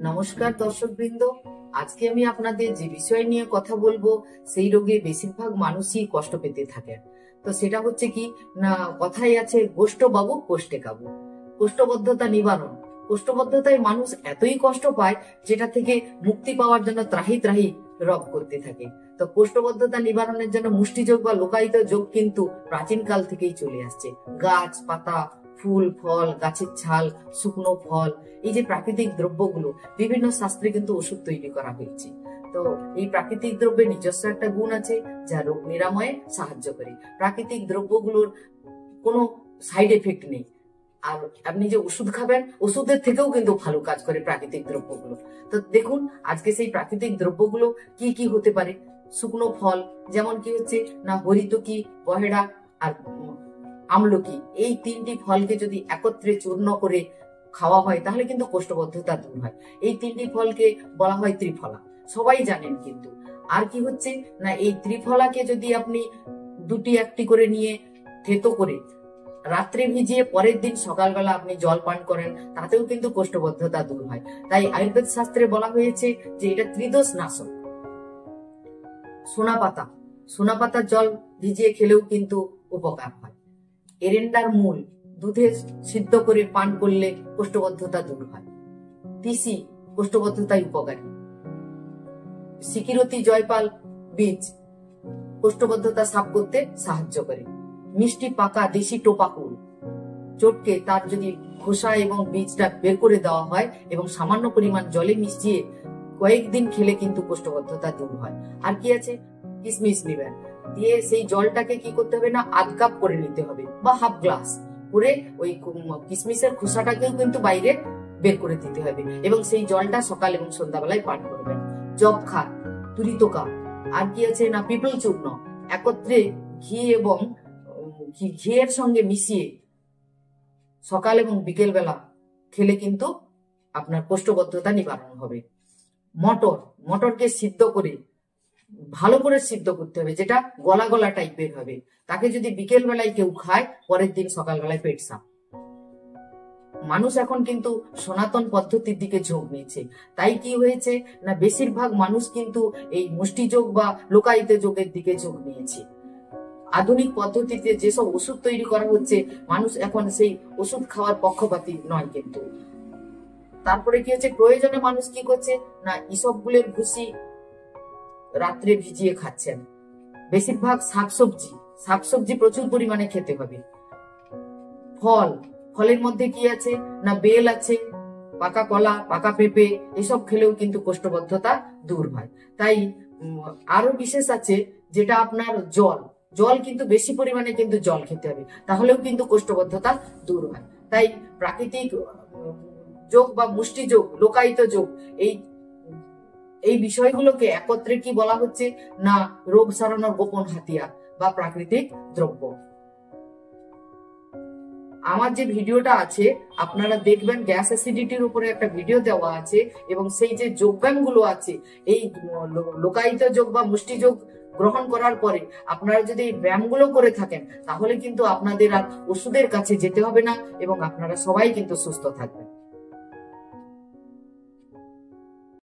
নমস্কার দর্শকবৃন্দ, আজকে আমি আপনাদের যে বিষয় নিয়ে কথা বলবো সেই রোগে বেশিরভাগ মানুষই কষ্ট পেতে থাকেন। তো সেটা হচ্ছে কি না, কথাই আছে গোষ্ঠ বাবু কোষ্ঠে কাবু। কোষ্ঠবদ্ধতা নিবারণ। কোষ্ঠবদ্ধতায় মানুষ এতই কষ্ট পায় যেটা থেকে মুক্তি পাওয়ার জন্য ত্রাহি ত্রাহি রব করতে থাকে। তো কোষ্ঠবদ্ধতা নিবারণের জন্য মুষ্টিযোগ বা লোকায়িত যোগ কিন্তু প্রাচীন কাল থেকেই চলে আসছে। গাছ পাতা, ফুল ফল, গাছের ছাল, শুকনো ফল, এই যে প্রাকৃতিক দ্রব্যগুলো বিভিন্ন শাস্ত্রে কিন্তু ওষুধ তৈরি করা হয়েছে। তো এই প্রাকৃতিক দ্রব্যের নিজস্ব একটা গুণ আছে যা রোগ নিরাময়ে সাহায্য করে। প্রাকৃতিক দ্রব্যগুলোর কোনো সাইড এফেক্ট নেই। আর আপনি যে ওষুধ খাবেন, ওষুধের থেকেও কিন্তু ভালো কাজ করে প্রাকৃতিক দ্রব্যগুলো। তো দেখুন আজকে সেই প্রাকৃতিক দ্রব্যগুলো কি কি হতে পারে। শুকনো ফল যেমন কি হচ্ছে না, হরিতকি, বহেড়া আর আমলকি, এই তিনটি ফলকে যদি একত্রে চূর্ণ করে খাওয়া হয় তাহলে কিন্তু কোষ্ঠবদ্ধতা দূর হয়। এই তিনটি ফলকে বলা হয় ত্রিফলা, সবাই জানেন। কিন্তু আর কি হচ্ছে না, এই ত্রিফলাকে যদি আপনি দুটি একটি করে নিয়ে থেতো করে রাত্রে ভিজিয়ে পরের দিন সকালবেলা আপনি জল পান করেন, তাতেও কিন্তু কোষ্ঠবদ্ধতা দূর হয়। তাই আয়ুর্বেদ শাস্ত্রে বলা হয়েছে যে এটা ত্রিদোষ নাশক। সোনা পাতার জল ভিজিয়ে খেলেও কিন্তু উপকার হয়। এরেন্ডার মূল দুধে সিদ্ধ করে পান করলে কোষ্ঠবদ্ধতা দূর হয়। তিসি কোষ্ঠবদ্ধতায় উপকারী। সিকিরতি জয়পাল বীজ কোষ্ঠবদ্ধতা সাফ করতে সাহায্য করে। মিষ্টি পাকা দেশি টোপা কুল চটকে তার যদি খোসা এবং বীজটা বের করে দেওয়া হয় এবং সামান্য পরিমাণ জলে মিশিয়ে কয়েকদিন খেলে কিন্তু কোষ্ঠবদ্ধতা দূর হয়। আর কি আছে, কিশমিশ নেবেন, দিয়ে সেই জলটাকে কি করতে হবে না, আধ কাপ করে নিতে হবে বা হাফ গ্লাস করে ওই কিশমিশের খোসাটাকেও কিন্তু বাইরে বের করে দিতে হবে এবং সেই জলটা সকাল এবং সন্ধ্যাবেলায় পান করবেন। যক্ষা, তুরিতকা, আর কি আছে না, পিপল চূর্ণ একত্রে ঘি এবং ঘিয়ের সঙ্গে মিশিয়ে সকাল এবং বিকেল বেলা খেলে কিন্তু আপনার কোষ্ঠবদ্ধতা নিবারণ হবে। মটরকে সিদ্ধ করে ভালো করে সিদ্ধ করতে হবে, যেটা গলা গলা টাইপের হবে। তাকে যদি বিকেল বেলায় কেউ খায় পরের দিন সকালবেলায় পেট সাফ। মানুষ এখন কিন্তু সনাতন পদ্ধতির দিকে ঝোঁক নিয়েছে। তাই কি হয়েছে না, বেশিরভাগ মানুষ কিন্তু এই মুষ্টিযোগ বা লোকায়িত যোগের দিকে ঝোঁক নিয়েছে। আধুনিক পদ্ধতিতে যেসব ওষুধ তৈরি করা হচ্ছে, মানুষ এখন সেই ওষুধ খাওয়ার পক্ষপাতী নয়। কিন্তু তারপরে কি হচ্ছে, প্রয়োজনে মানুষ কি করছে না, ইসবগুলের ভুসি রাত্রে ভিজিয়ে খাচ্ছেন। বেশিরভাগ শাকসবজি প্রচুর পরিমাণে খেতে হবে। ফলের মধ্যে কি আছে না, বেল আছে, পাকা কলা, পাকা পেঁপে, এসব খেলেও কিন্তু কোষ্ঠবদ্ধতা দূর হয়। তাই আরো বিশেষ আছে যেটা আপনার জল কিন্তু বেশি পরিমাণে কিন্তু জল খেতে হবে, তাহলেও কিন্তু কোষ্ঠবদ্ধতা দূর হয়। তাই প্রাকৃতিক যোগ বা মুষ্টি যোগ, লোকায়িত যোগ, এই বিষয়গুলোকে একত্রে কি বলা হচ্ছে না, রোগ সারানোর গোপন হাতিয়ার বা প্রাকৃতিক দ্রব্য। আমার যে ভিডিওটা আছে আপনারা দেখবেন, গ্যাস অ্যাসিডিটির উপরে একটা ভিডিও দেওয়া আছে এবং সেই যে যোগব্যায়াম গুলো আছে, এই লোকায়িত যোগ বা মুষ্টি যোগ গ্রহণ করার পরে আপনারা যদি এই ব্যায়ামগুলো করে থাকেন তাহলে কিন্তু আপনাদের আর ওষুধের কাছে যেতে হবে না এবং আপনারা সবাই কিন্তু সুস্থ থাকবেন।